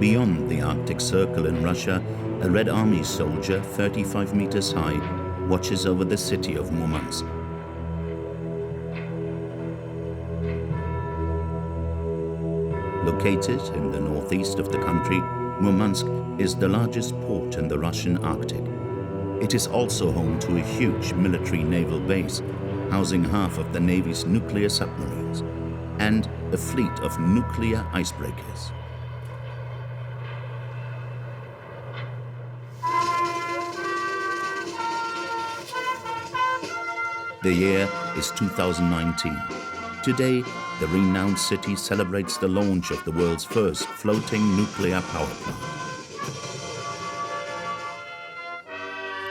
Beyond the Arctic Circle in Russia, a Red Army soldier, 35 meters high, watches over the city of Murmansk. Located in the northeast of the country, Murmansk is the largest port in the Russian Arctic. It is also home to a huge military naval base, housing half of the Navy's nuclear submarines, and a fleet of nuclear icebreakers. The year is 2019. Today, the renowned city celebrates the launch of the world's first floating nuclear power plant.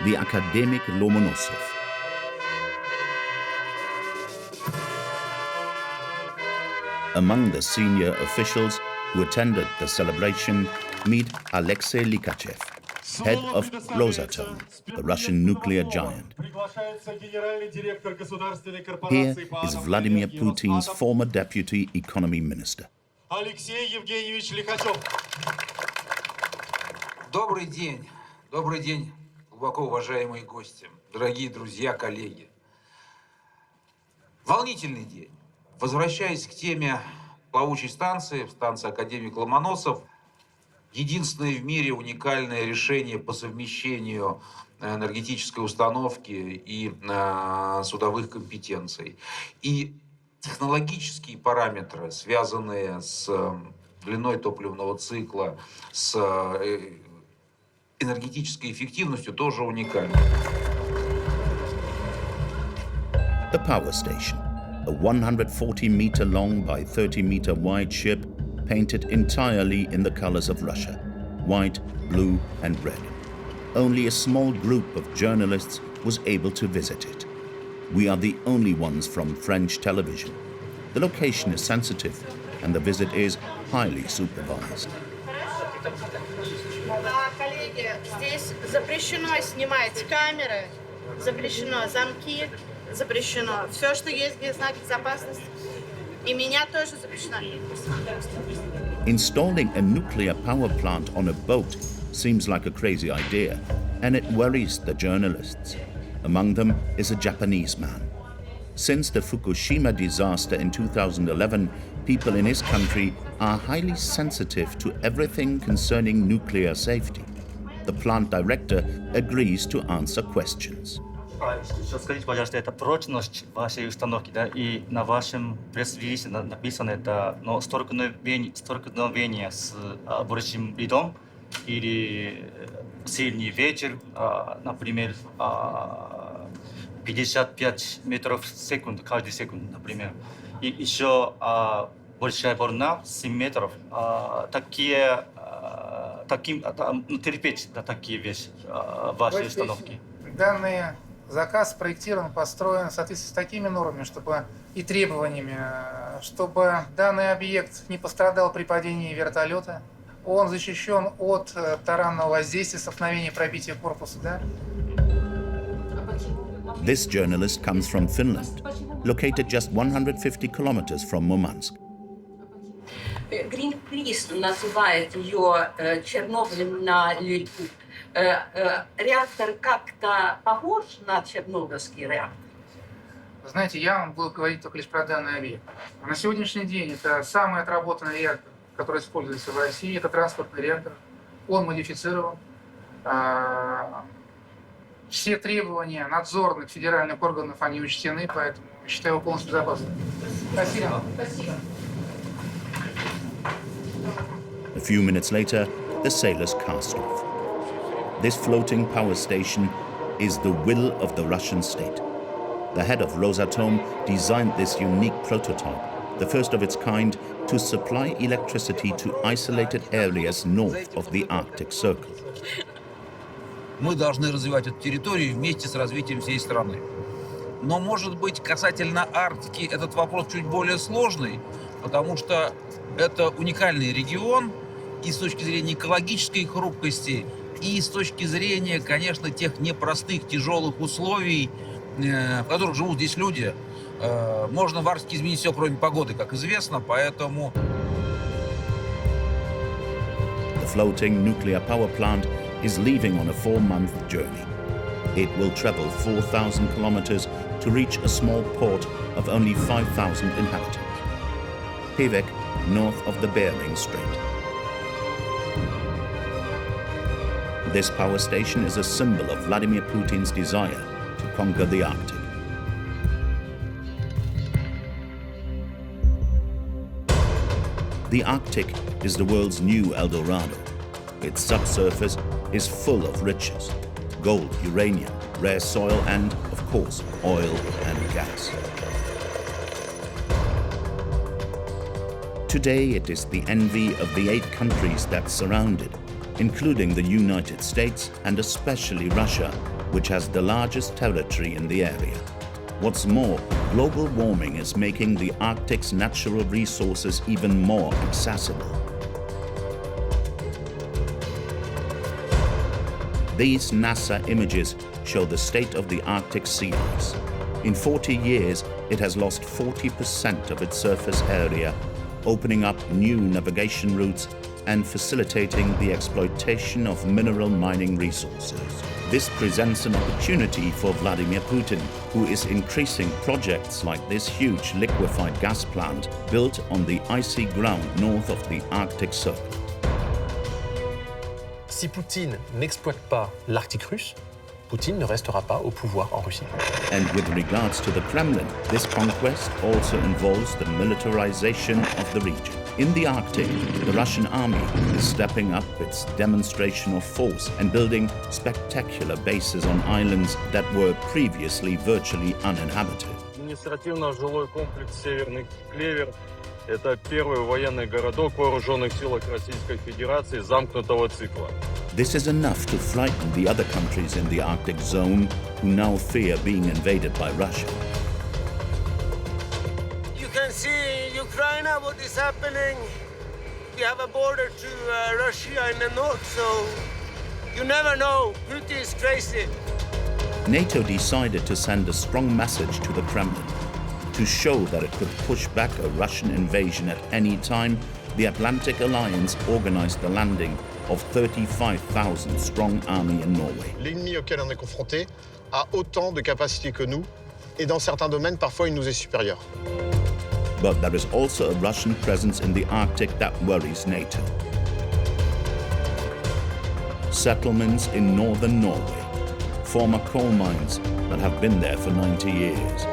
The academic Lomonosov. Among the senior officials who attended the celebration, meet Alexei Likachev, head of Rosatom, the Russian nuclear giant. Here is Vladimir Putin's former deputy economy minister. Алексей Евгеньевич Лихачев. Добрый день, глубоко уважаемые гости, дорогие друзья, коллеги. Волнительный день. Возвращаясь к теме плавучей станции академик Ломоносов, единственное в мире уникальное решение по совмещению энергетической установки и судовых компетенций. И технологические параметры, связанные с длиной топливного цикла, с энергетической эффективностью, тоже уникальны. The power station, a 140-meter long by 30-meter wide ship painted entirely in the colors of Russia, white, blue, and red. Only a small group of journalists was able to visit it. We are the only ones from French television. The location is sensitive, and the visit is highly supervised. Коллеги, здесь запрещено снимать камеры, запрещено замки, запрещено все, что есть без знака безопасности. И меня тоже запрещено. Installing a nuclear power plant on a boat seems like a crazy idea, and it worries the journalists. Among them is a Japanese man. Since the Fukushima disaster in 2011, people in his country are highly sensitive to everything concerning nuclear safety. The plant director agrees to answer questions. Скажите, пожалуйста, это прочность вашей установки, да, и на вашем пресс-релизе написано это, но столкновение с большим льдом или сильный ветер, например, 55 метров в секунду, каждый секунд, например. И еще большая волна, 7 метров. Терпеть такие вещи, ваши установки. Данный заказ спроектирован, построен в соответствии с такими нормами, и требованиями, чтобы данный объект не пострадал при падении вертолета. Он защищен от таранного воздействия, столкновения, пробития корпуса. Да? This journalist comes from Finland, located just 150 kilometers from Murmansk. Greenpeace называет ее Чернобылем на льду. Реактор как-то похож на чернобыльский реактор? Вы знаете, я вам буду говорить только лишь про данный объект. На сегодняшний день это самый отработанный реактор, который используется в России. Это транспортный реактор. Он модифицирован. Все требования надзорных федеральных органов, они учтены, поэтому считаю его полностью безопасным. Спасибо. Спасибо. A few minutes later, the sailors cast off. This floating power station is the will of the Russian state. The head of Rosatom designed this unique prototype, the first of its kind, to supply electricity to isolated areas north of the Arctic Circle. Мы должны развивать эту территорию вместе с развитием всей страны. Но, может быть, касательно Арктики этот вопрос чуть более сложный, потому что это уникальный регион и с точки зрения экологической хрупкости, и с точки зрения, конечно, тех непростых, тяжелых условий, в которых живут здесь люди. Можно в Арктике изменить все, кроме погоды, как известно, поэтому... The floating nuclear power plant is leaving on a 4-month journey. It will travel 4,000 kilometers to reach a small port of only 5,000 inhabitants. Pevek, north of the Bering Strait. This power station is a symbol of Vladimir Putin's desire to conquer the Arctic. The Arctic is the world's new El Dorado. Its subsurface is full of riches: gold, uranium, rare soil, and, of course, oil and gas. Today it is the envy of the 8 countries that surround it, including the United States and especially Russia, which has the largest territory in the area. What's more, global warming is making the Arctic's natural resources even more accessible. These NASA images show the state of the Arctic sea ice. In 40 years, it has lost 40% of its surface area, opening up new navigation routes and facilitating the exploitation of mineral mining resources. This presents an opportunity for Vladimir Putin, who is increasing projects like this huge liquefied gas plant built on the icy ground north of the Arctic Circle. Si Poutine n'exploite pas l'Arctique russe, Poutine ne restera pas au pouvoir en Russie. And with regards to the Kremlin, this conquest also involves the militarization of the region. In the Arctic, the Russian army is stepping up its demonstration of force and building spectacular bases on islands that were previously virtually uninhabited. Административно-жилой комплекс «Северный Клевер» — это первый военный городок в вооруженных силах Российской Федерации замкнутого цикла. This is enough to frighten the other countries in the Arctic zone who now fear being invaded by Russia. You can see in Ukraine what is happening. We have a border to Russia in the north, so you never know. Putin is crazy. NATO decided to send a strong message to the Kremlin. To show that it could push back a Russian invasion at any time, the Atlantic Alliance organized the landing of 35,000 strong army in Norway. L'ennemi auquel on est confronté a autant de capacités que nous, et dans certains domaines, parfois, il nous est supérieur. But there is also a Russian presence in the Arctic that worries NATO. Settlements in northern Norway, former coal mines that have been there for 90 years.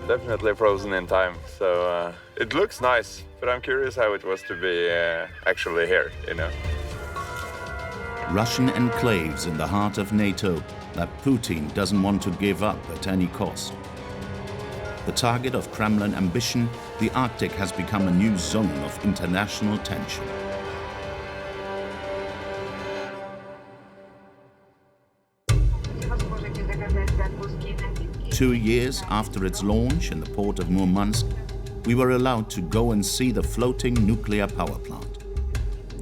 Definitely frozen in time, so it looks nice, but I'm curious how it was to be actually here, you know. Russian enclaves in the heart of NATO that Putin doesn't want to give up at any cost. The target of Kremlin ambition, the Arctic has become a new zone of international tension. Two years after its launch in the port of Murmansk, we were allowed to go and see the floating nuclear power plant.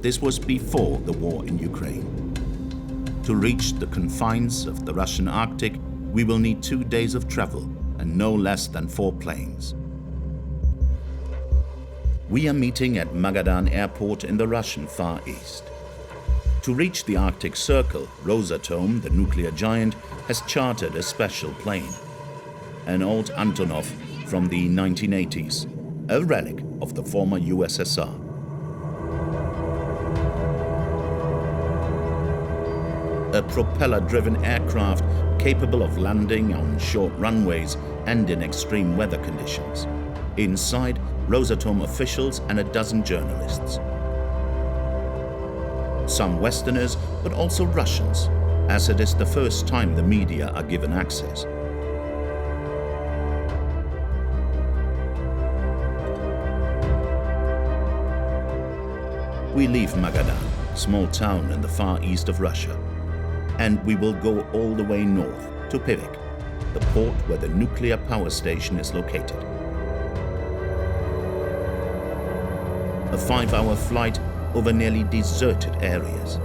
This was before the war in Ukraine. To reach the confines of the Russian Arctic, we will need 2 days of travel and no less than 4 planes. We are meeting at Magadan Airport in the Russian Far East. To reach the Arctic Circle, Rosatom, the nuclear giant, has chartered a special plane. An old Antonov from the 1980s, a relic of the former USSR. A propeller-driven aircraft capable of landing on short runways and in extreme weather conditions. Inside, Rosatom officials and a dozen journalists. Some Westerners, but also Russians, as it is the first time the media are given access. We leave Magadan, small town in the far east of Russia, and we will go all the way north to Pevek, the port where the nuclear power station is located. A 5-hour flight over nearly deserted areas.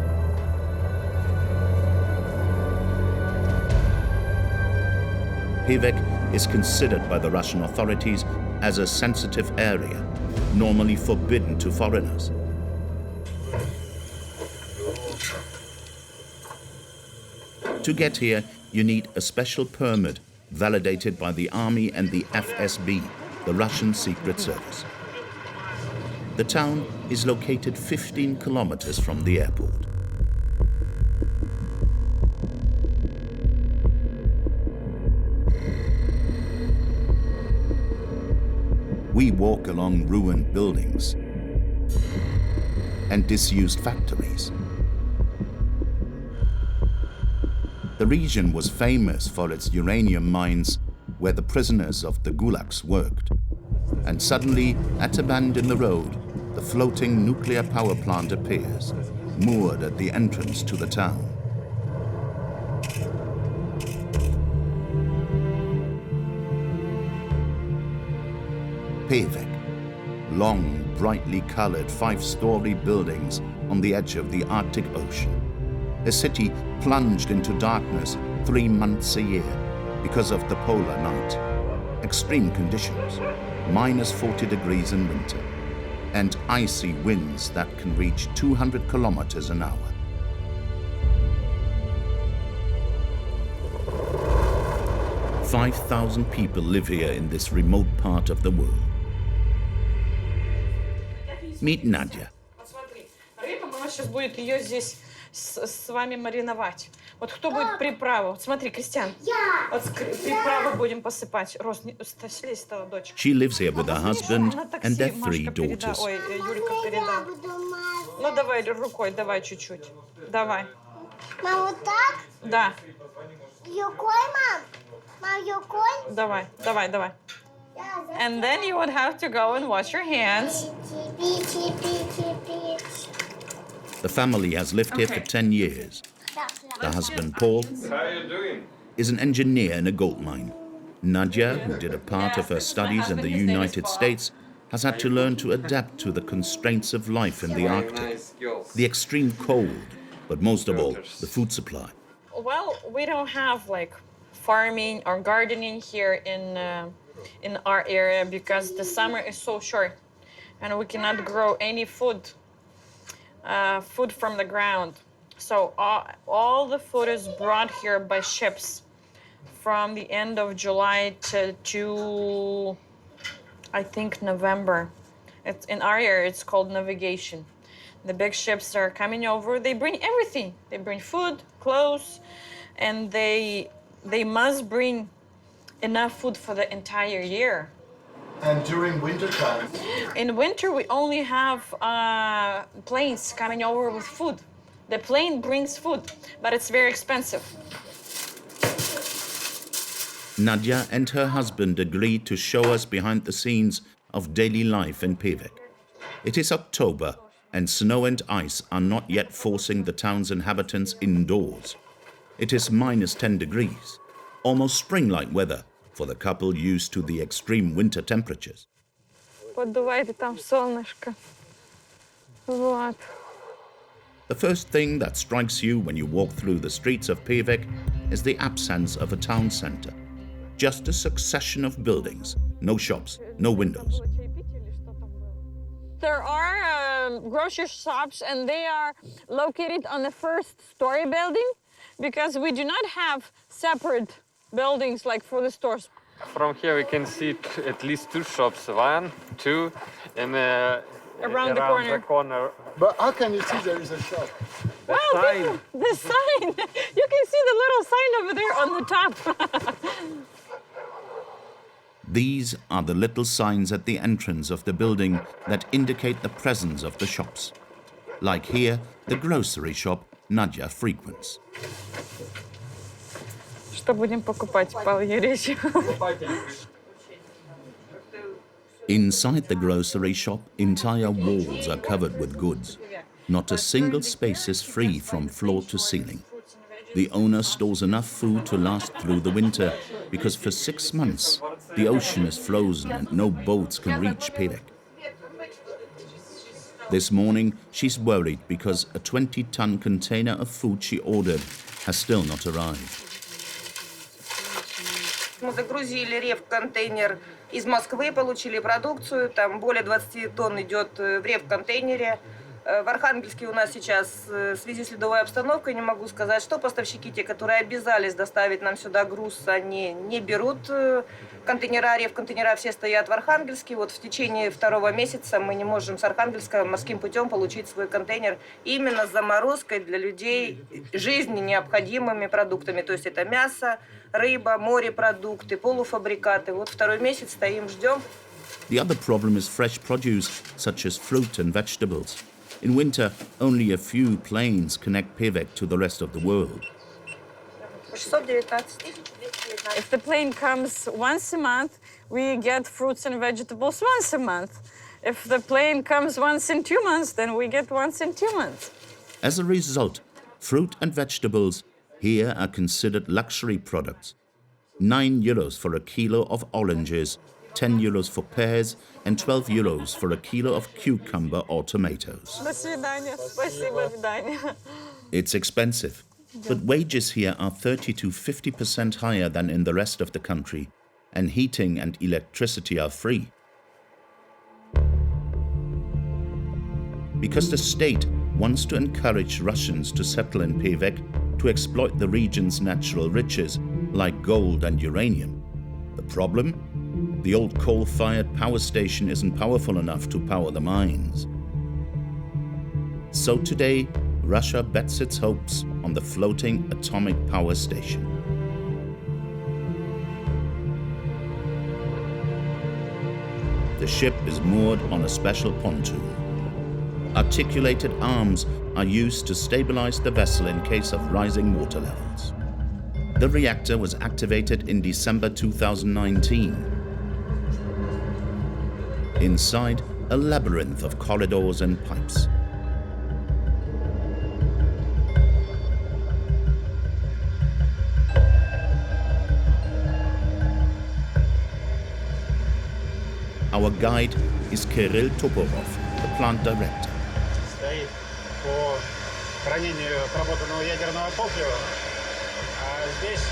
Pevek is considered by the Russian authorities as a sensitive area normally forbidden to foreigners. To get here, you need a special permit validated by the army and the FSB, the Russian Secret Service. The town is located 15 kilometers from the airport. We walk along ruined buildings and disused factories. The region was famous for its uranium mines, where the prisoners of the gulags worked. And suddenly, at a bend in the road, the floating nuclear power plant appears, moored at the entrance to the town. Pevek, long, brightly colored 5-story buildings on the edge of the Arctic Ocean. A city plunged into darkness 3 months a year because of the polar night. Extreme conditions, minus 40 degrees in winter, and icy winds that can reach 200 kilometers an hour. "5,000 people live here in this remote part of the world." Meet Nadia. Рыба, мама сейчас будет ее здесь с вами мариновать. Вот кто будет приправу? Вот смотри, Кристиан. Я. Вот приправу будем посыпать. Рос, слезь, дочка. She lives here with her husband and their 3 daughters. Ой, Юлька передал. Ну давай рукой, давай чуть-чуть. Давай. Мам, вот так? Да. Рукой, мам? Мам, рукой? Давай. And then you would have to go and wash your hands. The family has lived here for 10 years. The husband, Paul, is an engineer in a gold mine. Nadia, who did a part of her studies in the United States, has had to learn to adapt to the constraints of life in the Arctic, the extreme cold, but most of all, the food supply. Well, we don't have like farming or gardening here in our area because the summer is so short and we cannot grow any food from the ground. So all the food is brought here by ships from the end of July to I think November. It's in our area, it's called navigation. The big ships are coming over. They bring everything. They bring food, clothes, and they must bring enough food for the entire year. And during winter time? In winter, we only have planes coming over with food. The plane brings food, but it's very expensive. Nadia and her husband agreed to show us behind the scenes of daily life in Pevek. It is October, and snow and ice are not yet forcing the town's inhabitants indoors. It is minus 10 degrees, almost spring-like weather for the couple used to the extreme winter temperatures. Поддувайте там солнышко. Вот. The first thing that strikes you when you walk through the streets of Pevek is the absence of a town center. Just a succession of buildings, no shops, no windows. There are grocery shops, and they are located on the first-story building because we do not have separate buildings like for the stores. From here we can see at least 2 shops, 1, 2, and around the corner. But how can you see there is a shop? The sign. The sign. You can see the little sign over there on the top. These are the little signs at the entrance of the building that indicate the presence of the shops. Like here, the grocery shop Nadia frequents. Что будем покупать, Павел Юрьевич? Inside the grocery shop, entire walls are covered with goods. Not a single space is free from floor to ceiling. The owner stores enough food to last through the winter because for 6 months, the ocean is frozen and no boats can reach Pevek. This morning, she's worried because a 20-ton container of food she ordered has still not arrived. Мы загрузили рев-контейнер из Москвы, получили продукцию. Там более 20 тонн идет в рев-контейнере. В Архангельске у нас сейчас в связи с ледовой обстановкой, не могу сказать, что поставщики, те, которые обязались доставить нам сюда груз, они не берут контейнера, рев-контейнера все стоят в Архангельске. Вот в течение 2 месяца мы не можем с Архангельска морским путем получить свой контейнер именно с заморозкой для людей жизни необходимыми продуктами. То есть это мясо, рыба, морепродукты, полуфабрикаты. Вот 2 месяц стоим, ждем. The other problem is fresh produce, such as fruit and vegetables. In winter, only a few planes connect Pevek to the rest of the world. 619. If the plane comes once a month, we get fruits and vegetables once a month. If the plane comes once in 2 months, then we get once in 2 months. As a result, fruit and vegetables here are considered luxury products. €9 for a kilo of oranges, €10 for pears, and €12 for a kilo of cucumber or tomatoes. До свидания. Спасибо, Vidania. It's expensive, but wages here are 30 to 50% higher than in the rest of the country, and heating and electricity are free. Because the state wants to encourage Russians to settle in Pevek to exploit the region's natural riches like gold and uranium. The problem? The old coal-fired power station isn't powerful enough to power the mines. So today, Russia bets its hopes on the floating atomic power station. The ship is moored on a special pontoon. Articulated arms are used to stabilize the vessel in case of rising water levels. The reactor was activated in December 2019. Inside, a labyrinth of corridors and pipes. Our guide is Kirill Toporov, the plant director. Стоит по хранению отработанного ядерного топлива. А здесь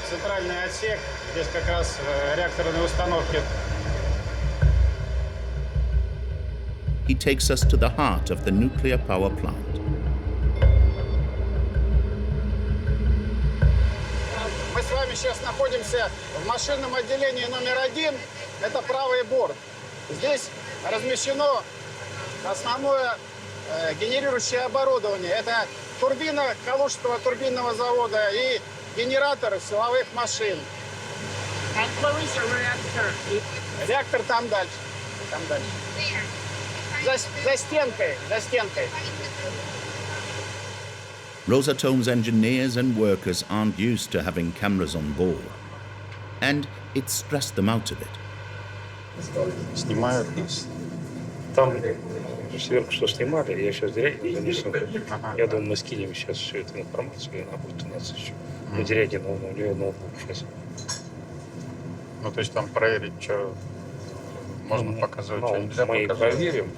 центральный отсек, здесь как раз реакторные установки. He takes us to the heart of the nuclear power plant. Мы с вами сейчас находимся в машинном отделении номер 1. Это правый борт. Здесь размещено основное генерирующее оборудование. Это турбина Калужского турбинного завода и генератор силовых машин. Реактор там дальше. Там дальше. За стенкой, за стенкой. Rosatome's engineers and workers aren't used to having cameras on board. And it stressed them out a bit. Снимают нас. Там сверху что снимали, я сейчас директор занесу. Я думаю, мы скинем сейчас всю эту информацию, и она будет у нас еще. У директора, у нее ноутбук сейчас. Ну, то есть там проверить, что можно показывать, что нельзя мы показывать. проверим.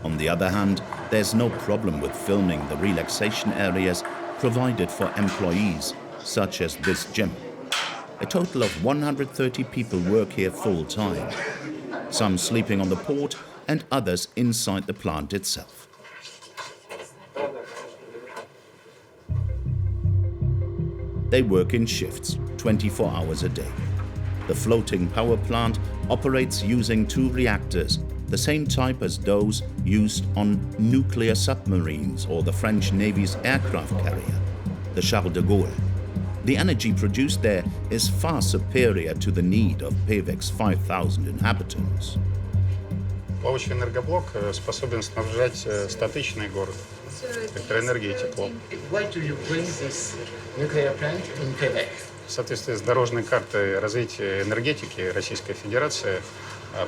On the other hand, there's no problem with filming the relaxation areas provided for employees, such as this gym. A total of 130 people work here full-time, some sleeping on the port and others inside the plant itself. They work in shifts, 24 hours a day. The floating power plant operates using 2 reactors, the same type as those used on nuclear submarines or the French Navy's aircraft carrier, the Charles de Gaulle. The energy produced there is far superior to the need of Pevek's 5,000 inhabitants. Плавающий энергоблок способен снабжать статичный город электроэнергией и теплом. Why do you bring this nuclear plant in Pevek? В соответствии с дорожной картой развития энергетики Российской Федерации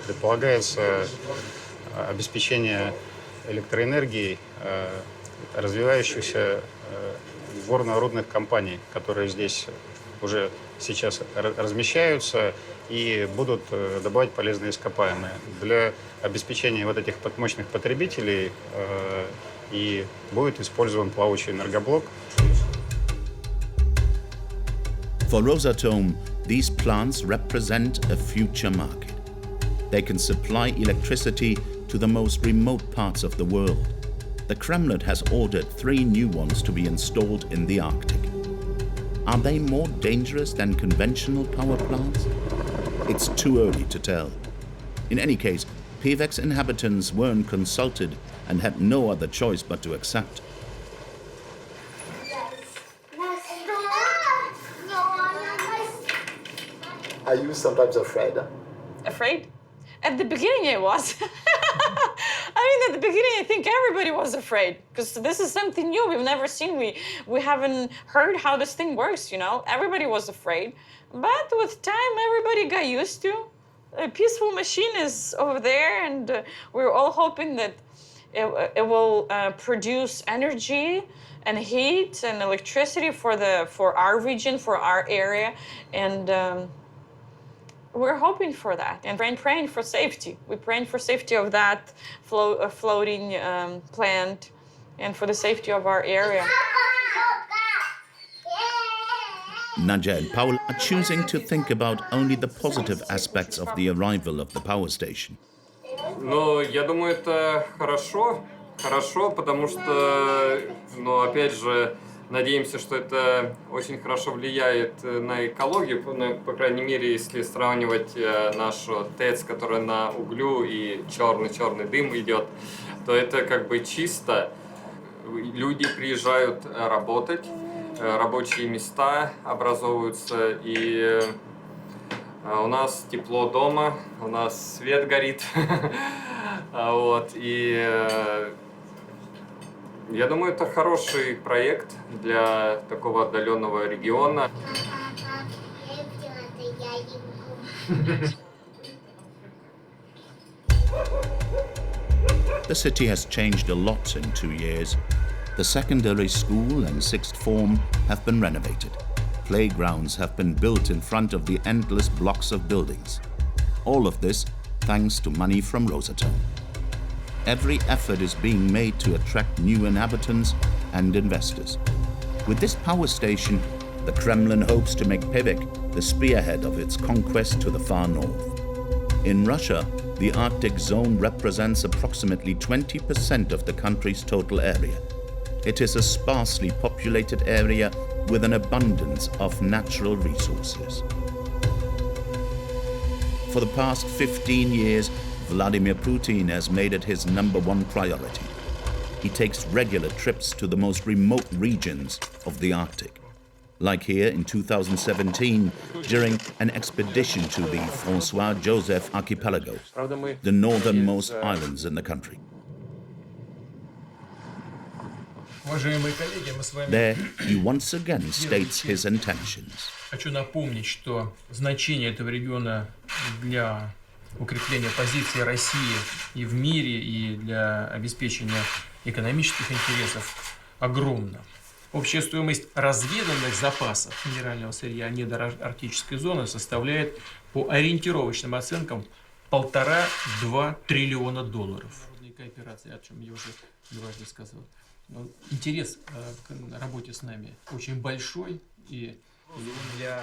предполагается обеспечение электроэнергией развивающихся горно-рудных компаний, которые здесь уже сейчас размещаются и будут добывать полезные ископаемые. Для обеспечения вот этих мощных потребителей и будет использован плавающий энергоблок. For Rosatom, these plants represent a future market. They can supply electricity to the most remote parts of the world. The Kremlin has ordered 3 new ones to be installed in the Arctic. Are they more dangerous than conventional power plants? It's too early to tell. In any case, Pevek's inhabitants weren't consulted and had no other choice but to accept. Are you sometimes afraid? Afraid? At the beginning I was. I mean, at the beginning I think everybody was afraid because this is something new we've never seen. We haven't heard how this thing works, you know? Everybody was afraid. But with time, everybody got used to. A peaceful machine is over there, and we're all hoping that it will produce energy and heat and electricity for our region, for our area, and we're hoping for that and praying for safety. We're praying for safety of that floating plant and for the safety of our area. Nadja and Paul are choosing to think about only the positive aspects of the arrival of the power station. Ну, я думаю, это хорошо, потому что, ну, опять же, надеемся, что это очень хорошо влияет на экологию, по крайней мере, если сравнивать нашу ТЭЦ, которая на углю и черный дым идет, то это как бы чисто. Люди приезжают работать, рабочие места образовываются, и у нас тепло дома, у нас свет горит, вот, и я думаю, это хороший проект для такого отдаленного региона. The city has changed a lot in 2 years. The secondary school and 6th form have been renovated. Playgrounds have been built in front of the endless blocks of buildings. All of this thanks to money from Rosatom. Every effort is being made to attract new inhabitants and investors. With this power station, the Kremlin hopes to make Pevek the spearhead of its conquest to the far north. In Russia, the Arctic zone represents approximately 20% of the country's total area. It is a sparsely populated area with an abundance of natural resources. For the past 15 years, Vladimir Putin has made it his #1 priority. He takes regular trips to the most remote regions of the Arctic, like here in 2017 during an expedition to the Francois Joseph Archipelago, the northernmost islands in the country. There, he once again states his intentions. Хочу напомнить, что значение этого региона для укрепления позиции России и в мире, и для обеспечения экономических интересов огромно. Общая стоимость разведанных запасов минерального сырья недоарктической зоны составляет по ориентировочным оценкам $1,5–2 триллиона долларов. Кооперация, о чем я уже дважды сказал. Интерес к работе с нами очень большой, и для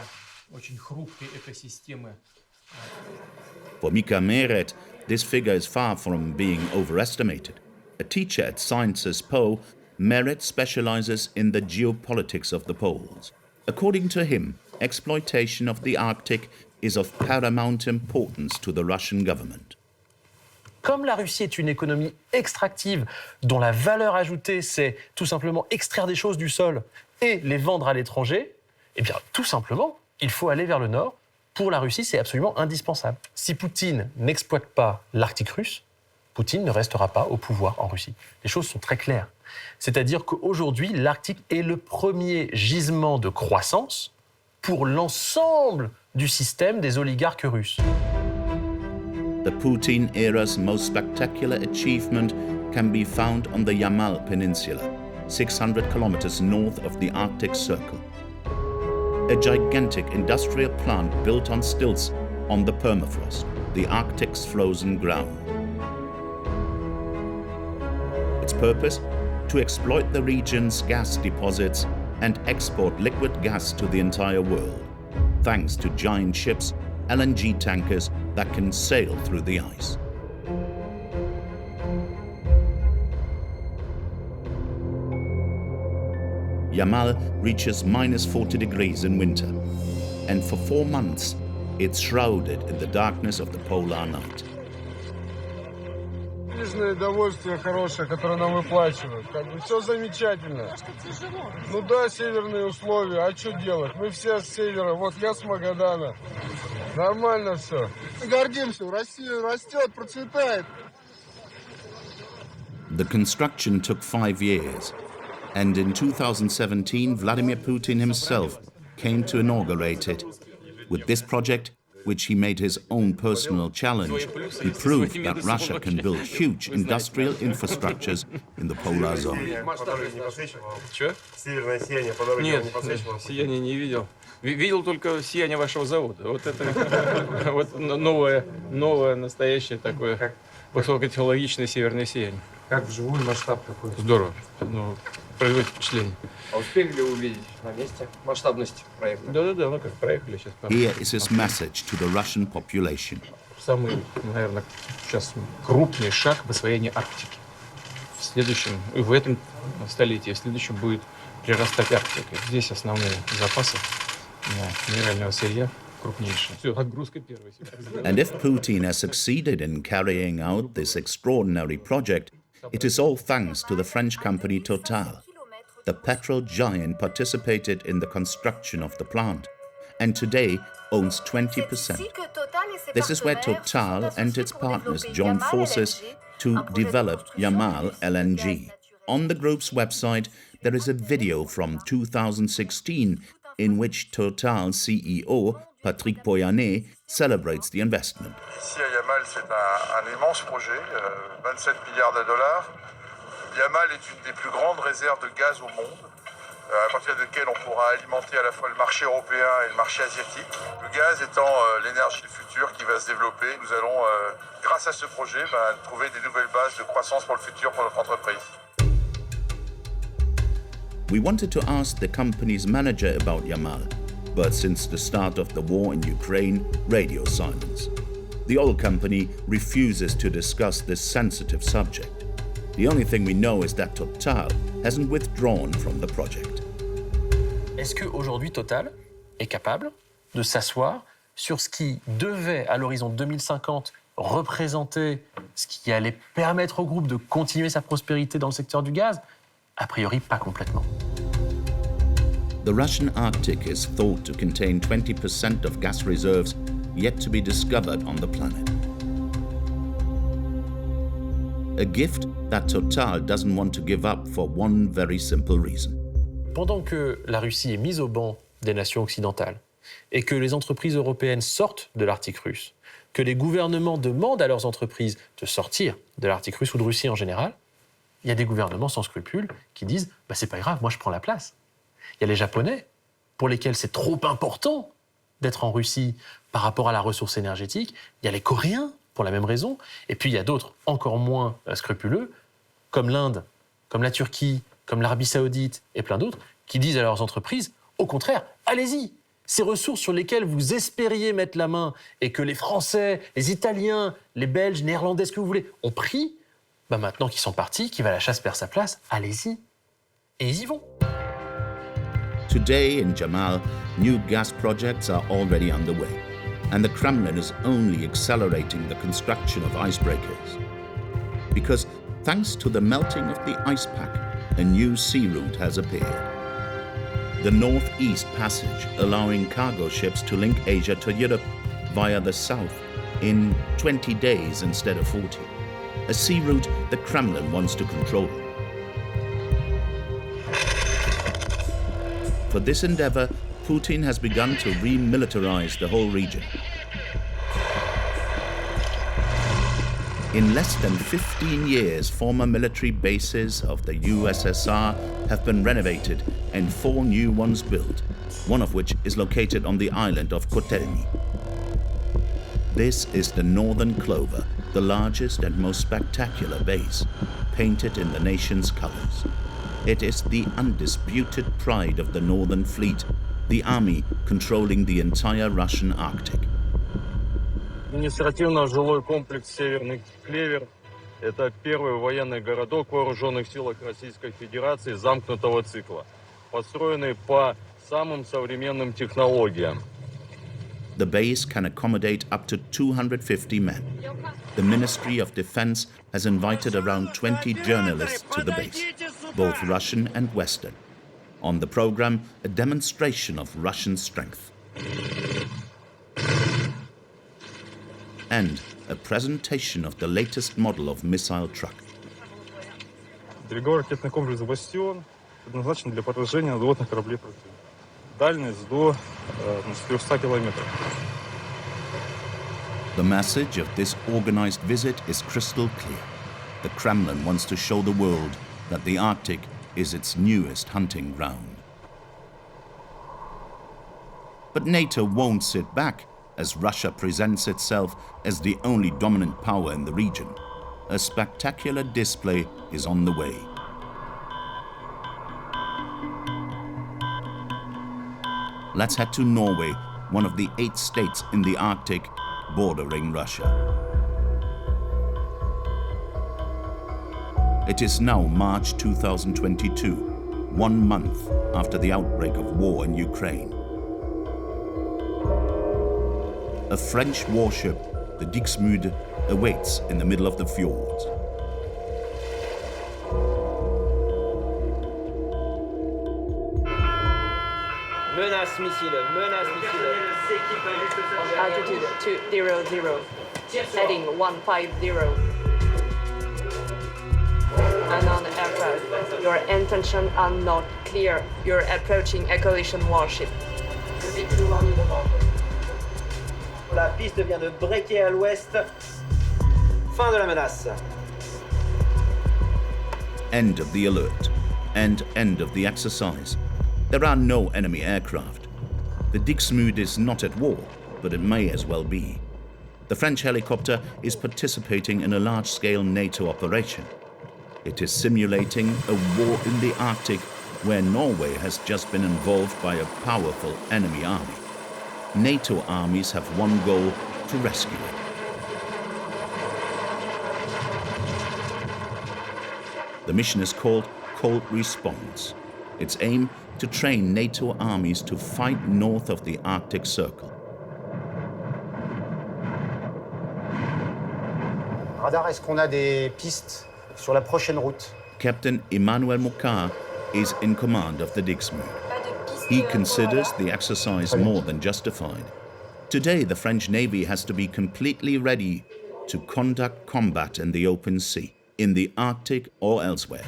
очень хрупкой экосистемы. For Mika Meret, this figure is far from being overestimated. A teacher at Sciences Po, Meret specializes in the geopolitics of the poles. According to him, exploitation of the Arctic is of paramount importance to the Russian government. Comme la Russie est une économie extractive dont la valeur ajoutée, c'est tout simplement extraire des choses du sol et les vendre à l'étranger, eh bien, tout simplement, il faut aller vers le nord. Pour la Russie, c'est absolument indispensable. Si Poutine n'exploite pas l'Arctique russe, Poutine ne restera pas au pouvoir en Russie. Les choses sont très claires. C'est-à-dire qu'aujourd'hui, l'Arctique est le premier gisement de croissance pour l'ensemble du système des oligarques russes. The Putin era's most spectacular achievement can be found on the Yamal Peninsula, 600 kilometers north of the Arctic Circle. A gigantic industrial plant built on stilts on the permafrost, the Arctic's frozen ground. Its purpose? To exploit the region's gas deposits and export liquid gas to the entire world. thanks to giant ships, LNG tankers that can sail through the ice. Yamal reaches minus 40 degrees in winter, and for 4 months, it's shrouded in the darkness of the polar night. Личное довольствие хорошее, которое нам выплачивают. Как бы все замечательно. Ну да, северные условия, а что делать? Мы все с севера, вот я с Магадана. Нормально все. Гордимся, Россия растет, процветает. The construction took 5 years, and in 2017, Vladimir Putin himself came to inaugurate it. With this project, which he made his own personal challenge, he proved that Russia can build huge industrial infrastructures in the polar zone. Что? Северное сияние по дороге не подсвечивало? Нет, сияние не видел. Видел только сияние вашего завода. Вот это вот новое, настоящее такое высокотехнологичное северное сияние. Как вживую масштаб такой? Здорово. Ну, производит впечатление. А успели ли увидеть на месте масштабность проекта? Да, ну как, проехали сейчас. Here is his message to the Russian population. Самый, наверное, сейчас крупный шаг в освоении Арктики. В этом столетии, в следующем будет прирастать Арктика. Здесь основные запасы минерального сырья крупнейшие. Все, отгрузка первая. And if Putin has succeeded in carrying out this extraordinary project, it is all thanks to the French company Total. The petrol giant participated in the construction of the plant and today owns 20%. This is where Total and its partners joined forces to develop Yamal LNG. On the group's website, there is a video from 2016 in which Total CEO Patrick Pouyanné celebrates the investment. Ici à Yamal, c'est un immense projet, 27 milliards de dollars. Yamal est une des plus grandes réserves de gaz au monde, à partir de laquelle on pourra alimenter à la fois le marché européen et le marché asiatique. Le gaz étant l'énergie du futur qui va se développer, nous allons, grâce à ce projet, trouver des nouvelles bases de croissance pour le futur pour notre entreprise. We wanted to ask the company's manager about Yamal, but since the start of the war in Ukraine, radio silence. The oil company refuses to discuss this sensitive subject. The only thing we know is that Total hasn't withdrawn from the project. Est-ce qu'aujourd'hui Total est capable de s'asseoir sur ce qui devait, à l'horizon 2050, représenter ce qui allait permettre au groupe de continuer sa prospérité dans le secteur du gaz? A priori, pas complètement. The Russian Arctic is thought to contain 20% of gas reserves yet to be discovered on the planet. A gift that Total doesn't want to give up for one very simple reason. Pendant que la Russie est mise au banc des nations occidentales et que les entreprises européennes sortent de l'Arctique russe, que les gouvernements demandent à leurs entreprises de sortir de l'Arctique russe ou de Russie en général, il y a des gouvernements sans scrupules qui disent « c'est pas grave, moi je prends la place ». Il y a les Japonais, pour lesquels c'est trop important d'être en Russie par rapport à la ressource énergétique. Il y a les Coréens, pour la même raison. Et puis il y a d'autres encore moins scrupuleux, comme l'Inde, comme la Turquie, comme l'Arabie Saoudite et plein d'autres, qui disent à leurs entreprises, au contraire, allez-y, ces ressources sur lesquelles vous espériez mettre la main et que les Français, les Italiens, les Belges, les Néerlandais, ce que vous voulez, ont pris, maintenant qu'ils sont partis, qui va la chasse perd sa place, allez-y. Et ils y vont. Today in Yamal, new gas projects are already underway, and the Kremlin is only accelerating the construction of icebreakers. Because thanks to the melting of the ice pack, a new sea route has appeared. The Northeast Passage, allowing cargo ships to link Asia to Europe via the south in 20 days instead of 40. A sea route the Kremlin wants to control. For this endeavor, Putin has begun to remilitarize the whole region. In less than 15 years, former military bases of the USSR have been renovated and 4 new ones built, one of which is located on the island of Kotelny. This is the Northern Clover, the largest and most spectacular base, painted in the nation's colors. It is the undisputed pride of the Northern Fleet the army controlling the entire Russian Arctic. Административно-жилой комплекс «Северный Клевер» – это первый военный городок в вооруженных силах Российской Федерации замкнутого цикла, построенный по самым современным технологиям. The base can accommodate up to 250 men. The Ministry of Defense has invited around 20 journalists to the base, both Russian and Western. On the program, a demonstration of Russian strength. And a presentation of the latest model of missile truck. Береговой ракетный комплекс «Бастион» предназначен для поражения надводных кораблей противника. Дальность до 400 километров. The message of this organized visit is crystal clear. The Kremlin wants to show the world that the Arctic is its newest hunting ground. But NATO won't sit back as Russia presents itself as the only dominant power in the region. A spectacular display is on the way. Let's head to Norway, one of the 8 states in the Arctic bordering Russia. It is now March 2022, 1 month after the outbreak of war in Ukraine. A French warship, the Dixmude, awaits in the middle of the fjords. Menace missile. Altitude 200, heading 150. Unknown aircraft, your intentions are not clear. You're approaching a collision warship. La piste vient de breaker à l'ouest. Fin de la menace. End of the alert and end of the exercise. There are no enemy aircraft. The Dixmude is not at war, but it may as well be. The French helicopter is participating in a large-scale NATO operation. It is simulating a war in the Arctic where Norway has just been involved by a powerful enemy army. NATO armies have one goal: to rescue it. The mission is called Cold Response. Its aim: to train NATO armies to fight north of the Arctic Circle. Radar, est-ce qu'on a des pistes sur la prochaine route? Captain Emmanuel Mokar is in command of the Dixmude. He considers the exercise more than justified. Today, the French Navy has to be completely ready to conduct combat in the open sea, in the Arctic or elsewhere.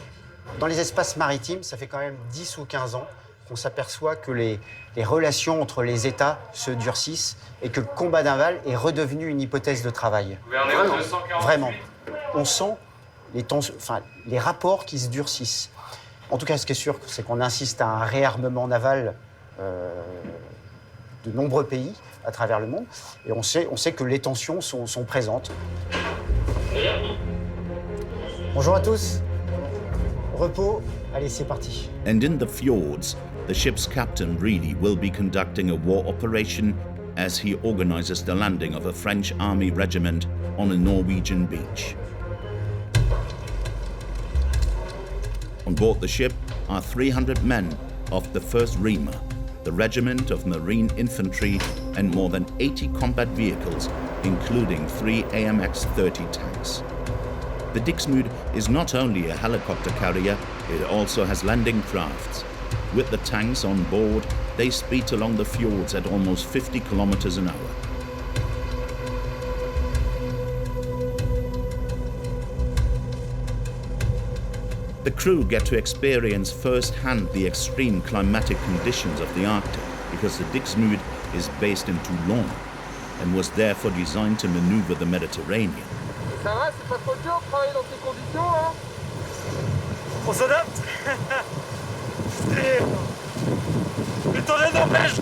Dans les espaces maritimes, ça fait quand même 10 ou 15 ans qu'on s'aperçoit que les relations entre les États se durcissent et que le combat naval est redevenu une hypothèse de travail. Vraiment. On sent les rapports qui se durcissent. En tout cas, ce qui est sûr, c'est qu'on insiste à un réarmement naval de nombreux pays à travers le monde. Et on sait que les tensions sont présentes. Bonjour à tous. Repos. Allez, c'est parti. And in the fjords, the ship's captain really will be conducting a war operation as he organizes the landing of a French army regiment on a Norwegian beach. On board the ship are 300 men of the 1st Rima, the regiment of Marine Infantry, and more than 80 combat vehicles, including 3 AMX-30 tanks. The Dixmude is not only a helicopter carrier, it also has landing crafts. With the tanks on board, they speed along the fjords at almost 50 kilometers an hour. The crew get to experience firsthand the extreme climatic conditions of the Arctic because the Dixmude is based in Toulon and was therefore designed to maneuver the Mediterranean. Ça va, c'est pas trop dur de travailler dans ces conditions, hein? On s'adapte. C'est le temps de Norvège.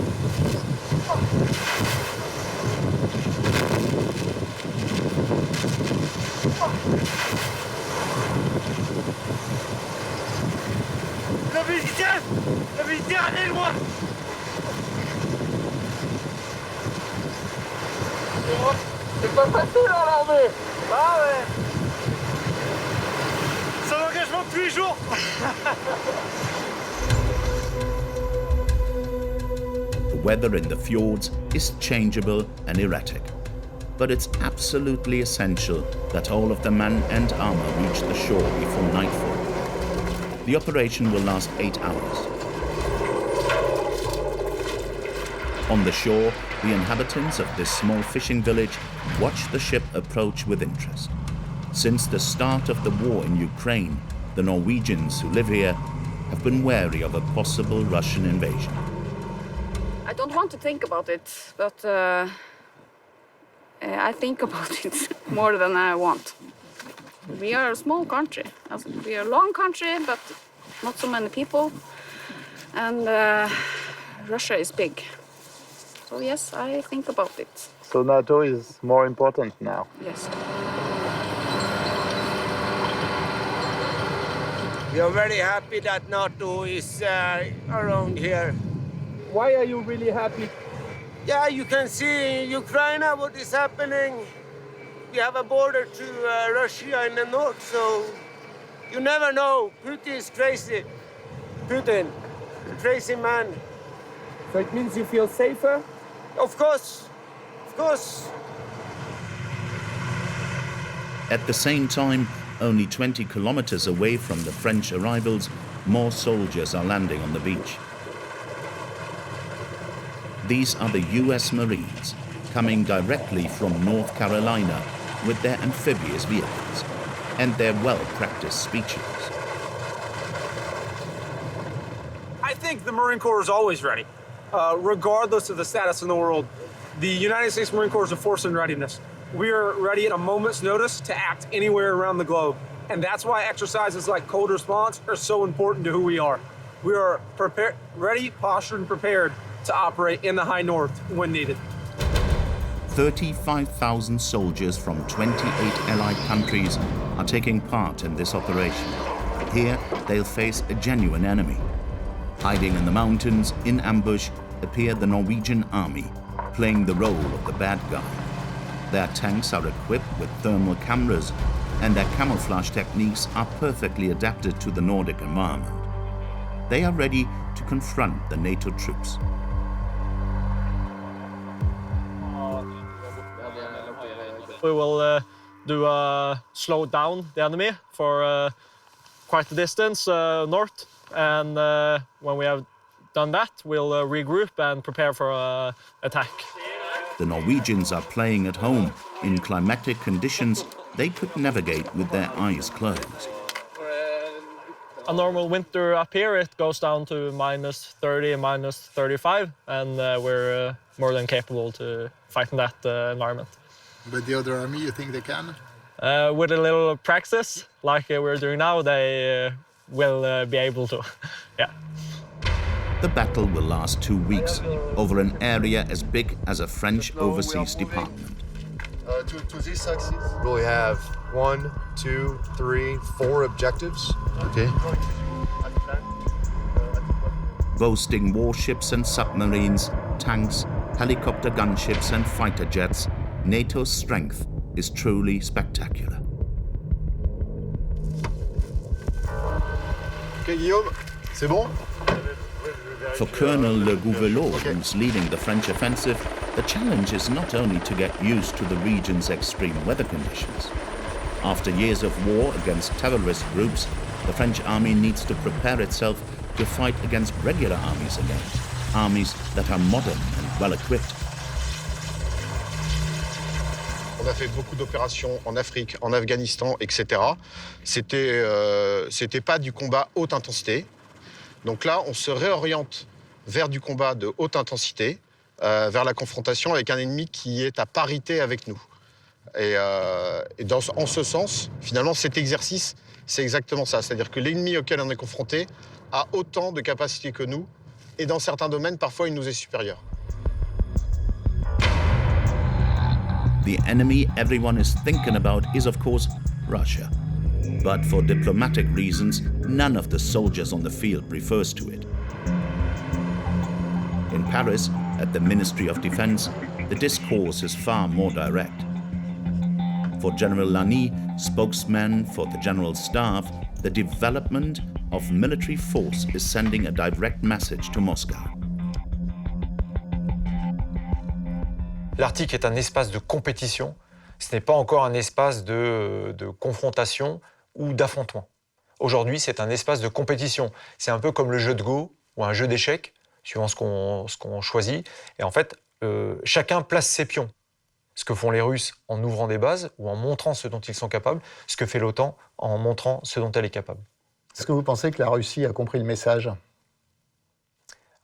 La Méditerranée est loin. C'est pas facile à l'armée. Ah ouais. C'est un engagement de 8 jours. The weather in the fjords is changeable and erratic, but it's absolutely essential that all of the men and armor reach the shore before nightfall. The operation will last 8 hours. On the shore, the inhabitants of this small fishing village watch the ship approach with interest. Since the start of the war in Ukraine, the Norwegians who live here have been wary of a possible Russian invasion. I don't want to think about it, but I think about it more than I want. We are a small country. We are a long country, but not so many people. And Russia is big. So yes, I think about it. So NATO is more important now? Yes. We are very happy that NATO is around here. Why are you really happy? Yeah, you can see in Ukraine what is happening. We have a border to Russia in the north, so you never know. Putin is crazy. Putin, crazy man. So it means you feel safer? Of course, of course. At the same time, only 20 kilometers away from the French arrivals, more soldiers are landing on the beach. These are the US Marines, coming directly from North Carolina with their amphibious vehicles and their well-practiced speeches. I think the Marine Corps is always ready, regardless of the status in the world. The United States Marine Corps is a force in readiness. We are ready at a moment's notice to act anywhere around the globe. And that's why exercises like cold response are so important to who we are. We are prepared, ready, postured, and prepared to operate in the high north when needed. 35,000 soldiers from 28 allied countries are taking part in this operation. Here, they'll face a genuine enemy. Hiding in the mountains, in ambush, appear the Norwegian army, playing the role of the bad guy. Their tanks are equipped with thermal cameras, and their camouflage techniques are perfectly adapted to the Nordic environment. They are ready to confront the NATO troops. We will slow down the enemy for quite a distance north, and when we have done that, we'll regroup and prepare for attack. The Norwegians are playing at home in climatic conditions they could navigate with their eyes closed. A normal winter up here, it goes down to minus 30, minus 35, and we're more than capable to fight in that environment. But the other army, you think they can? With a little practice, like we're doing now, they will be able to, yeah. The battle will last 2 weeks over an area as big as a French overseas department. To this axis? We have 1, 2, 3, 4 objectives. Okay. Boasting warships and submarines, tanks, helicopter gunships and fighter jets, NATO's strength is truly spectacular. Okay, Guillaume, c'est bon? For Colonel Le Gouvelot, who's leading the French offensive, the challenge is not only to get used to the region's extreme weather conditions. After years of war against terrorist groups, the French army needs to prepare itself to fight against regular armies again, armies that are modern and well-equipped. On a fait beaucoup d'opérations en Afrique, en Afghanistan, etc. C'était pas du combat haute intensité. Donc là, on se réoriente vers du combat de haute intensité, vers la confrontation avec un ennemi qui est à parité avec nous. Et en ce sens, finalement, cet exercice, c'est exactement ça. C'est-à-dire que l'ennemi auquel on est confronté a autant de capacités que nous, et dans certains domaines, parfois, il nous est supérieur. The enemy everyone is thinking about is, of course, Russia. But for diplomatic reasons, none of the soldiers on the field refers to it. In Paris, at the Ministry of Defense, the discourse is far more direct. For General Lani, spokesman for the General Staff, the development of military force is sending a direct message to Moscow. L'Arctique est un espace de compétition, ce n'est pas encore un espace de confrontation ou d'affrontement. Aujourd'hui, c'est un espace de compétition. C'est un peu comme le jeu de Go ou un jeu d'échecs, suivant ce qu'on choisit. Et en fait, chacun place ses pions. Ce que font les Russes en ouvrant des bases ou en montrant ce dont ils sont capables, ce que fait l'OTAN en montrant ce dont elle est capable. Est-ce que vous pensez que la Russie a compris le message ?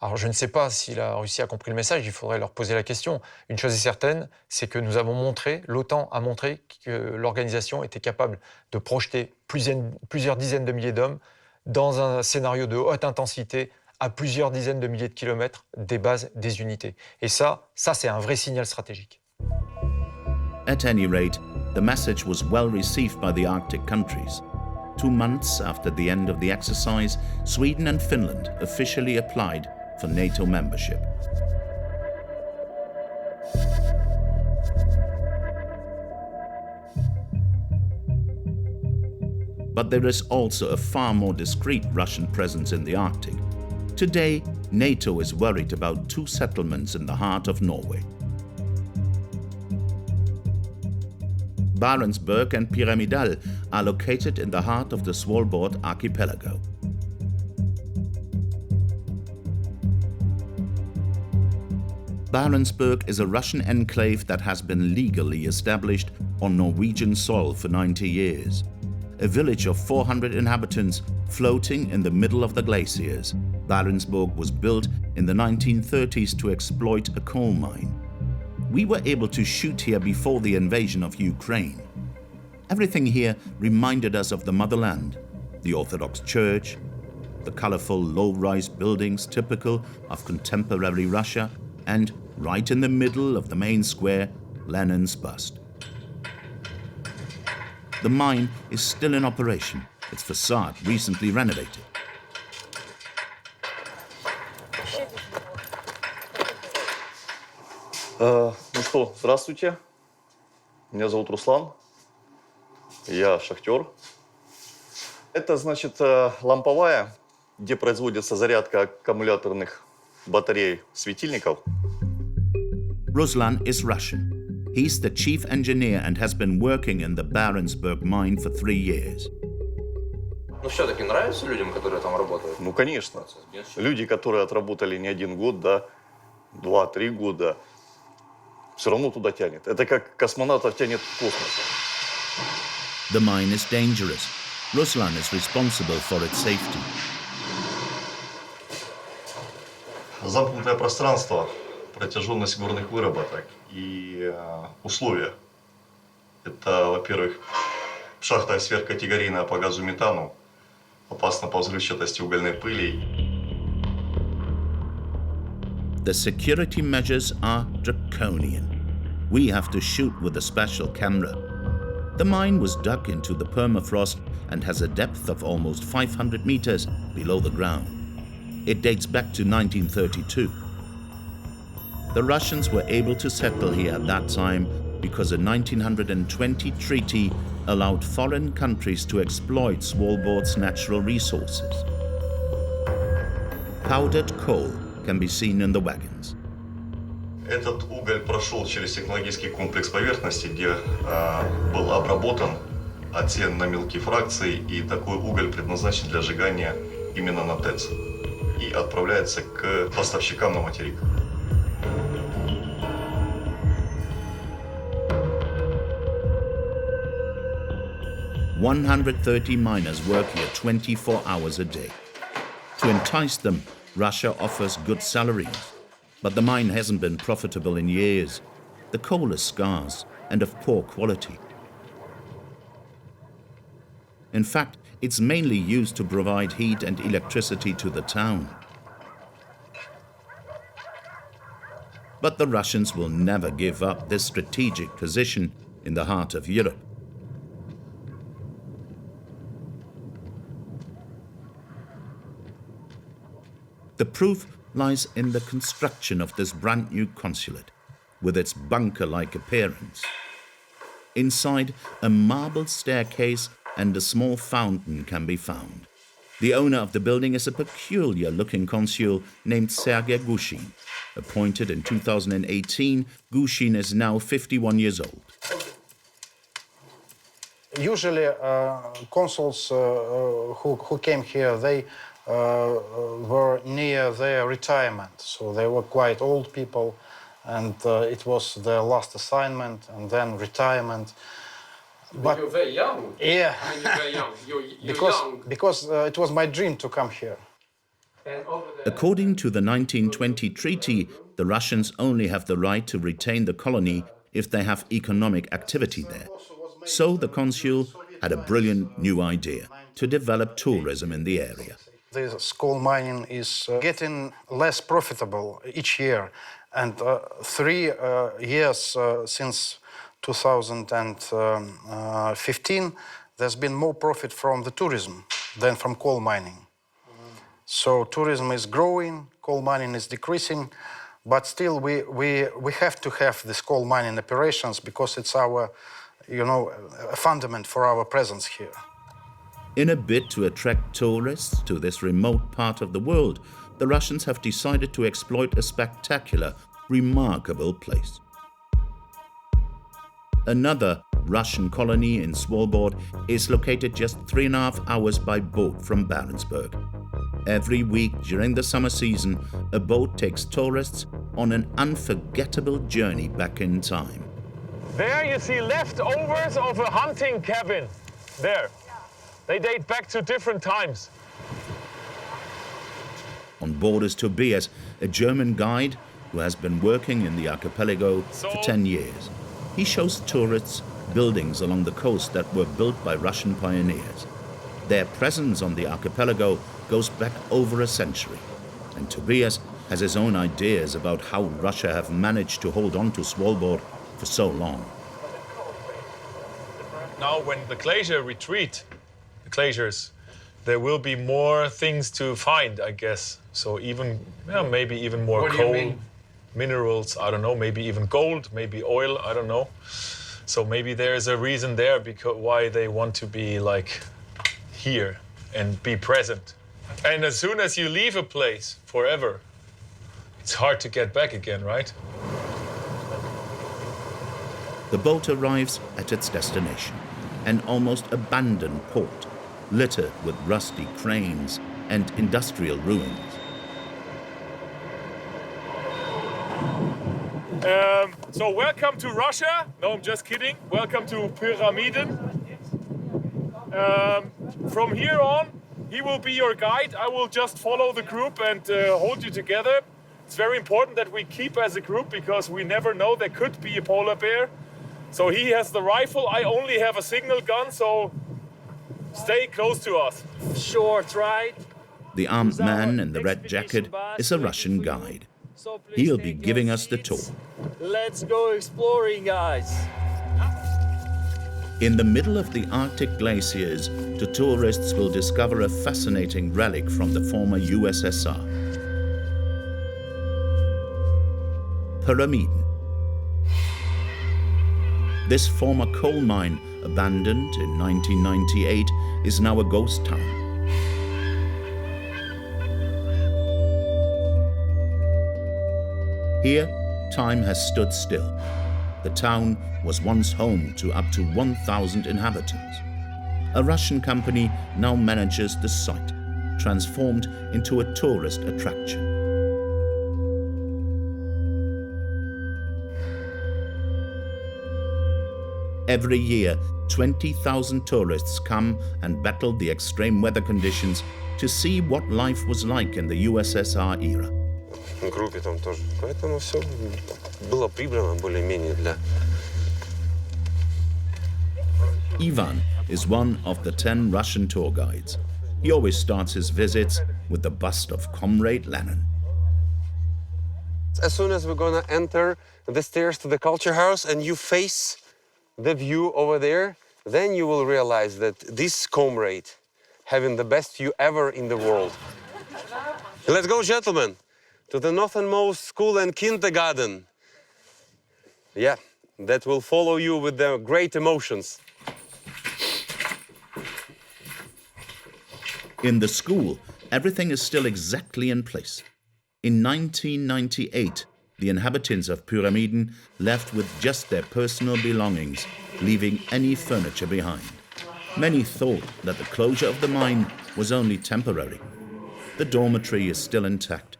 Alors je ne sais pas si la Russie a compris le message, il faudrait leur poser la question. Une chose est certaine, c'est que nous avons montré, l'OTAN a montré que l'organisation était capable de projeter plusieurs dizaines de milliers d'hommes dans un scénario de haute intensité à plusieurs dizaines de milliers de kilomètres des bases des unités. Et ça c'est un vrai signal stratégique. At any rate, the message was well received by the Arctic countries. 2 months after the end of the exercise, Sweden and Finland officially applied for NATO membership. But there is also a far more discreet Russian presence in the Arctic. Today, NATO is worried about 2 settlements in the heart of Norway. Barentsburg and Pyramidal are located in the heart of the Svalbard archipelago. Barentsburg is a Russian enclave that has been legally established on Norwegian soil for 90 years. A village of 400 inhabitants floating in the middle of the glaciers, Barentsburg was built in the 1930s to exploit a coal mine. We were able to shoot here before the invasion of Ukraine. Everything here reminded us of the motherland, the Orthodox Church, the colorful low-rise buildings typical of contemporary Russia, and right in the middle of the main square, Lenin's bust. The mine is still in operation, its facade recently renovated. Ну что, здравствуйте. Меня зовут Руслан. Я шахтер. Это, значит, ламповая, где производится зарядка аккумуляторных батарей светильников. Ruslan is Russian. He's the chief engineer and has been working in the Barentsburg mine for 3 years. Ну все-таки нравится людям, которые там работают? Ну, конечно. Люди, которые отработали не 1 год, да, 2-3 года, все равно туда тянет. Это как космонавтов тянет в космос. The mine is dangerous. Ruslan is responsible for its safety. Замкнутое пространство, протяженность горных выработок и условия. Это, во-первых, шахта сверхкатегорийная по газу метану, опасна по взрывчатости угольной пыли. The security measures are draconian. We have to shoot with a special camera. The mine was dug into the permafrost and has a depth of almost 500 meters below the ground. It dates back to 1932. The Russians were able to settle here at that time because a 1920 treaty allowed foreign countries to exploit Svalbard's natural resources. Powdered coal can be seen in the wagons. Этот уголь прошел через технологический комплекс поверхности, где был обработан, оцен на мелкие фракции, и такой уголь предназначен для сжигания именно на ТЭЦ и отправляется к поставщикам на материк. "130 miners work here 24 hours a day. To entice them, Russia offers good salaries, but the mine hasn't been profitable in years. The coal is scarce and of poor quality. In fact, it's mainly used to provide heat and electricity to the town. But the Russians will never give up this strategic position in the heart of Europe. The proof lies in the construction of this brand new consulate. with its bunker-like appearance. Inside, a marble staircase and a small fountain can be found. The owner of the building is a peculiar-looking consul named Sergei Gushin. Appointed in 2018, Gushin is now 51 years old. Usually, consuls who came here, they were near their retirement, so they were quite old people, and it was their last assignment, and then retirement. But you're very young. Yeah. I mean, you're very young. You're young. Because it was my dream to come here. According to the 1920 treaty, the Russians only have the right to retain the colony if they have economic activity there. So the consul had a brilliant new idea to develop tourism in the area. This coal mining is getting less profitable each year, and 3 years since 2015, there's been more profit from the tourism than from coal mining. So tourism is growing, coal mining is decreasing, but still we have to have this coal mining operations because it's our, a fundament for our presence here. In a bid to attract tourists to this remote part of the world, the Russians have decided to exploit a spectacular, remarkable place. Another Russian colony in Svalbard is located just 3.5 hours by boat from Barentsburg. Every week during the summer season, a boat takes tourists on an unforgettable journey back in time. There you see leftovers of a hunting cabin. There. They date back to different times. On board is Tobias, a German guide who has been working in the archipelago for 10 years. He shows tourists buildings along the coast that were built by Russian pioneers. Their presence on the archipelago goes back over a century, and Tobias has his own ideas about how Russia have managed to hold on to Svalbard for so long. Now when the glacier retreat, the glaciers, there will be more things to find, I guess. So even, maybe even more coal, minerals, I don't know, maybe even gold, maybe oil, I don't know. So maybe there's a reason there because why they want to be like here and be present. And as soon as you leave a place forever, it's hard to get back again, right? The boat arrives at its destination, an almost abandoned port, littered with rusty cranes and industrial ruins. So welcome to Russia. No, I'm just kidding. Welcome to Pyramiden. From here on, he will be your guide. I will just follow the group and hold you together. It's very important that we keep as a group because we never know, there could be a polar bear. So he has the rifle, I only have a signal gun, so stay close to us. Short, right? The armed man in the red jacket is a Russian guide. He'll be giving us the tour. Let's go exploring, guys. In the middle of the Arctic glaciers, the tourists will discover a fascinating relic from the former USSR. Pyramiden. This former coal mine, abandoned in 1998, is now a ghost town. Here, time has stood still. The town was once home to up to 1,000 inhabitants. A Russian company now manages the site, transformed into a tourist attraction. Every year, 20,000 tourists come and battle the extreme weather conditions to see what life was like in the USSR era. Группе там тоже. Поэтому все было прибрано более-менее для... Ivan is one of the 10 Russian tour guides. He always starts his visits with the bust of Comrade Lenin. As soon as we're gonna enter the stairs to the culture house and you face the view over there, then you will realize that this comrade having the best view ever in the world. Let's go, gentlemen, to the northernmost school and kindergarten. Yeah, that will follow you with the great emotions. In the school, everything is still exactly in place. In 1998, the inhabitants of Pyramiden left with just their personal belongings, leaving any furniture behind. Many thought that the closure of the mine was only temporary. The dormitory is still intact,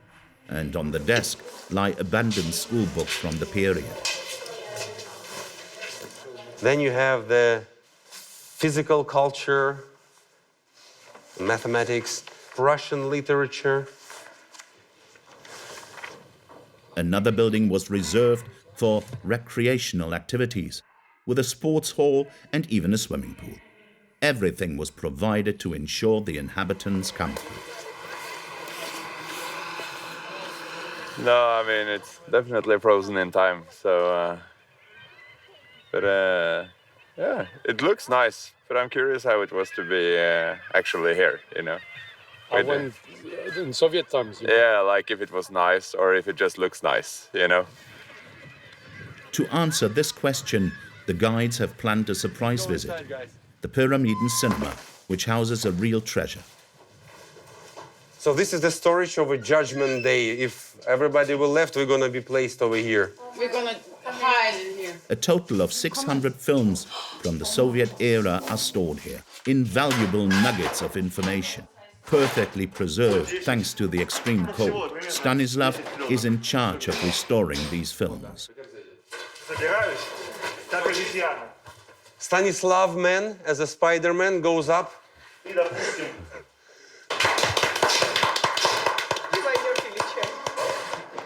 and on the desk lie abandoned school books from the period. Then you have the physical culture, mathematics, Russian literature. Another building was reserved for recreational activities, with a sports hall and even a swimming pool. Everything was provided to ensure the inhabitants' comfort. No, I mean, it's definitely frozen in time, so... yeah, it looks nice, but I'm curious how it was to be actually here, you know? When, in Soviet times? Yeah, like if it was nice or if it just looks nice, you know? To answer this question, the guides have planned a surprise visit, the Pyramiden Cinema, which houses a real treasure. So this is the storage of a judgment day. If everybody will left, we're going to be placed over here. We're going to hide in here. A total of 600 films from the Soviet era are stored here. Invaluable nuggets of information, perfectly preserved thanks to the extreme cold. Stanislav is in charge of restoring these films. Stanislav man, as a Spider-Man, goes up.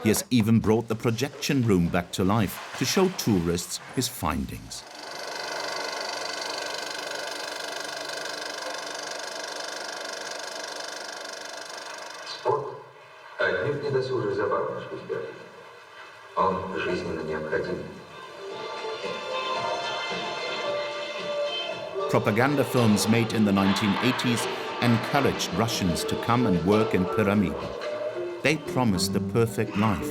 He has even brought the projection room back to life to show tourists his findings. Propaganda films made in the 1980s encouraged Russians to come and work in Pyramiden. They promised the perfect life,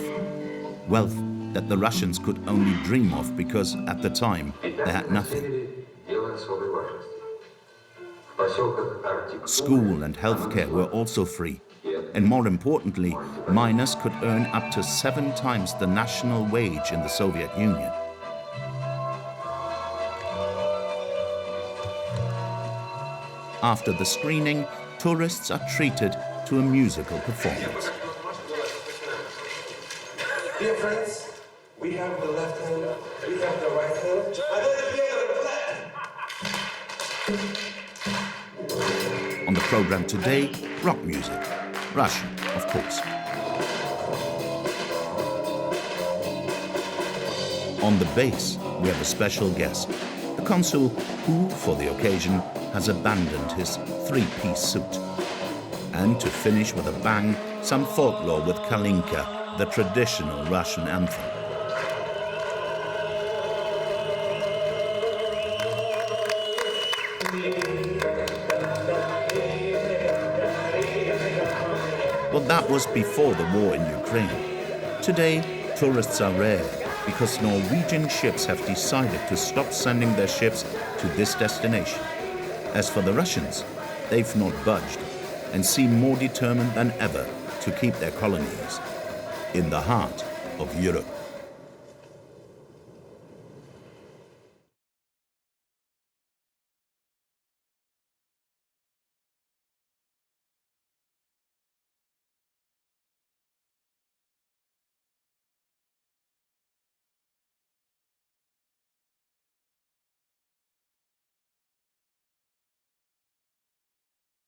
wealth that the Russians could only dream of because, at the time, they had nothing. School and healthcare were also free, and more importantly, miners could earn up to 7 times the national wage in the Soviet Union. After the screening, tourists are treated to a musical performance. Dear friends, we have the left hand, we have the right hand. On the program today, rock music, Russian, of course. On the bass, we have a special guest, the consul who, for the occasion, has abandoned his 3-piece suit. And to finish with a bang, some folklore with Kalinka, the traditional Russian anthem. Well, that was before the war in Ukraine. Today, tourists are rare because Norwegian ships have decided to stop sending their ships to this destination. As for the Russians, they've not budged and seem more determined than ever to keep their colonies in the heart of Europe.